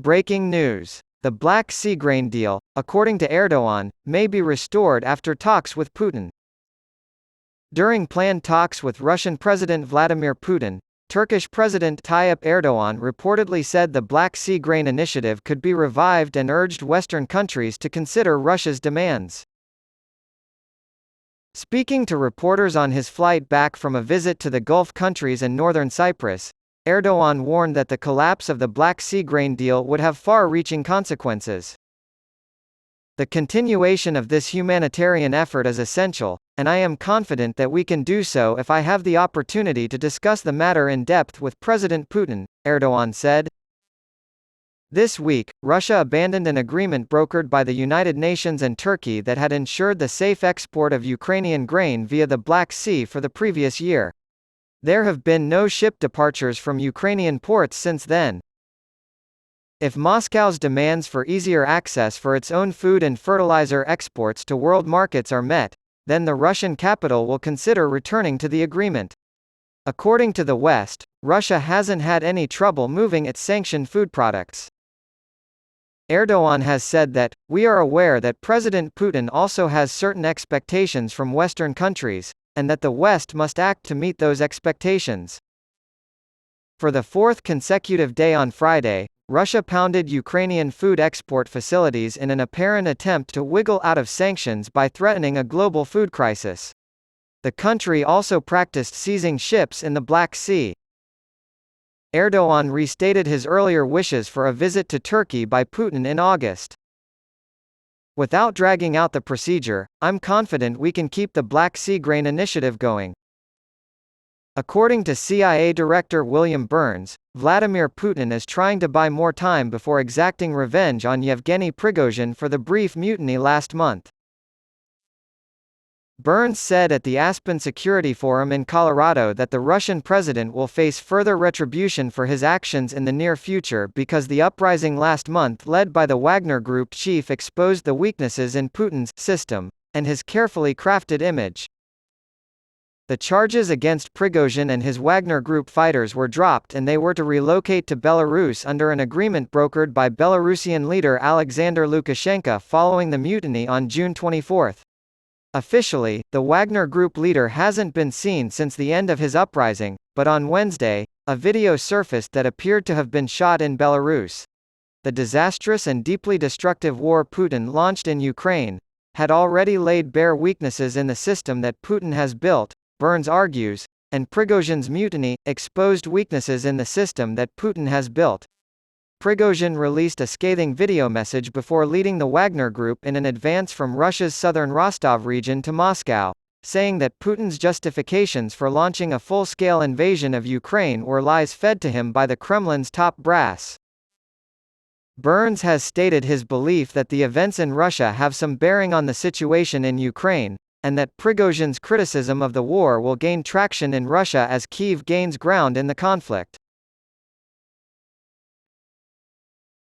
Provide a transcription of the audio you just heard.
Breaking news. The Black Sea grain deal, according to Erdogan, may be restored after talks with Putin. During planned talks with Russian President Vladimir Putin, Turkish President Tayyip Erdogan reportedly said the Black Sea grain initiative could be revived and urged Western countries to consider Russia's demands. Speaking to reporters on his flight back from a visit to the Gulf countries and northern Cyprus, Erdogan warned that the collapse of the Black Sea grain deal would have far-reaching consequences. The continuation of this humanitarian effort is essential, and I am confident that we can do so if I have the opportunity to discuss the matter in depth with President Putin, Erdogan said. This week, Russia abandoned an agreement brokered by the United Nations and Turkey that had ensured the safe export of Ukrainian grain via the Black Sea for the previous year. There have been no ship departures from Ukrainian ports since then. If Moscow's demands for easier access for its own food and fertilizer exports to world markets are met, then the Russian capital will consider returning to the agreement. According to the West, Russia hasn't had any trouble moving its sanctioned food products. Erdogan has said that, "We are aware that President Putin also has certain expectations from Western countries, and that the West must act to meet those expectations." For the fourth consecutive day on Friday, Russia pounded Ukrainian food export facilities in an apparent attempt to wiggle out of sanctions by threatening a global food crisis. The country also practiced seizing ships in the Black Sea. Erdogan restated his earlier wishes for a visit to Turkey by Putin in August. "Without dragging out the procedure, I'm confident we can keep the Black Sea grain initiative going." According to CIA Director William Burns, Vladimir Putin is trying to buy more time before exacting revenge on Yevgeny Prigozhin for the brief mutiny last month. Burns said at the Aspen Security Forum in Colorado that the Russian president will face further retribution for his actions in the near future because the uprising last month led by the Wagner Group chief exposed the weaknesses in Putin's system, and his carefully crafted image. The charges against Prigozhin and his Wagner Group fighters were dropped and they were to relocate to Belarus under an agreement brokered by Belarusian leader Alexander Lukashenko following the mutiny on June 24. Officially, the Wagner Group leader hasn't been seen since the end of his uprising, but on Wednesday, a video surfaced that appeared to have been shot in Belarus. The disastrous and deeply destructive war Putin launched in Ukraine had already laid bare weaknesses in the system that Putin has built, Burns argues, and Prigozhin's mutiny exposed weaknesses in the system that Putin has built. Prigozhin released a scathing video message before leading the Wagner Group in an advance from Russia's southern Rostov region to Moscow, saying that Putin's justifications for launching a full-scale invasion of Ukraine were lies fed to him by the Kremlin's top brass. Burns has stated his belief that the events in Russia have some bearing on the situation in Ukraine, and that Prigozhin's criticism of the war will gain traction in Russia as Kyiv gains ground in the conflict.